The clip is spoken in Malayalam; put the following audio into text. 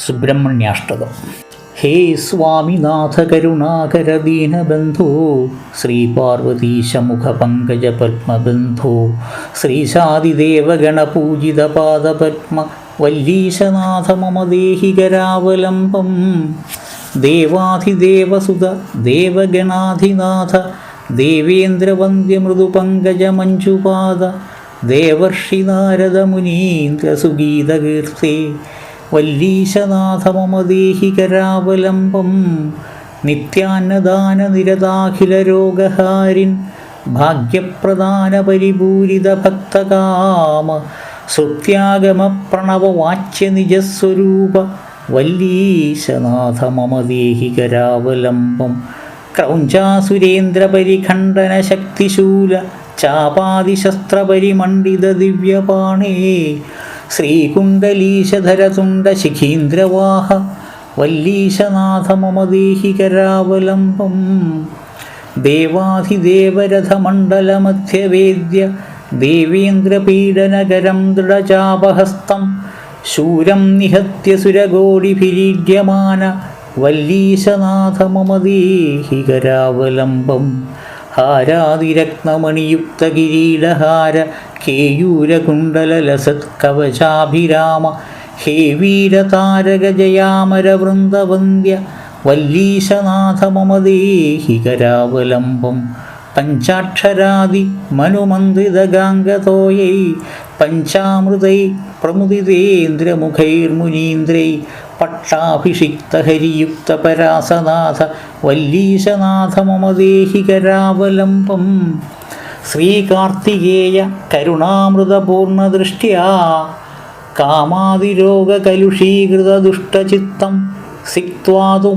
സുബ്രഹ്മണ്യാഷ്ടകം. ഹേ സ്വാമിനാഥ കരുണാകര ദീനബന്ധോ ശ്രീപാർവതീശമുഖ പങ്കജ പത്മബന്ധോ ശ്രീശാദിദേവഗണപൂജിത പാദപത്മ വല്ലീശനാഥ മമ ദേഹി കരാവലംബം. ദേവാധിദേവസുത ദേവഗണാധിനാഥ ദേവേന്ദ്രവന്ദ്യ മൃദുപങ്കജമഞ്ജുപാദ ദേവർഷി നാരദ മുനീന്ദ്ര സുഗീതകീർത്തേ വല്ലീശനാഥ മമ ദേഹി കരാവലംബം. നിത്യാന്നദാന നിരതാഖില രോഗഹാരിൻ ഭാഗ്യപ്രദാന പരിപൂരിത ഭക്തകാമ സുത്യാഗമ പ്രണവ വാച്യ നിജസ്വരൂപ വല്ലീശനാഥ മമ ദേഹി കരാവലംബം. ക്രൗഞ്ചാസുരേന്ദ്ര പരിഖണ്ഡന ശക്തിശൂല ചാപാതിശസ്ത്രപരിമണ്ഡിത ദിവ്യപാണേ ശ്രീകുണ്ഡലീശധരതുണ്ട ശിഖീന്ദ്രവാഹ വല്ലീശനാഥ മമ ദേഹി കരാവലംബം. ദേവാധിദേവരഥമണ്ഡലമധ്യവേദ്യ ദേവേന്ദ്രപീഡനകരം ദൃഢചാപഹസ്തം ശൂരം നിഹത്യ സുരഗോടിഭിരീഡ്യമാന വല്ലീശനാഥ മമ ദേഹി കരാവലംബം. ഹാരാതിരത്നമണിയുക്ത കിരീടഹാര കേയൂരകുണ്ടലലസത്കവചാഭിരാമ ഹേ വീരതാരക ജയാമരവൃന്ദവന്ദ്യ വല്ലീശനാഥ മമ ദേഹി കരാവലംബം. പഞ്ചാക്ഷരാദി മനുമന്ത്രിതഗാംഗതോയൈ പഞ്ചാമൃതൈ പ്രമുദിതേന്ദ്രമുഖൈർമുനീന്ദ്രൈ പട്ടാഭിഷിക്തഹരിയുക്തപരാസനാഥ വല്ലീശനാഥ മമ ദേഹി കരാവലംബം. ശ്രീകാർത്തികേയ കരുണാമൃതപൂർണദൃഷ്ട്യാ കാമാതിരോഗകലുഷീകൃതദുഷ്ടചിത്തം സിക്ത്വാതു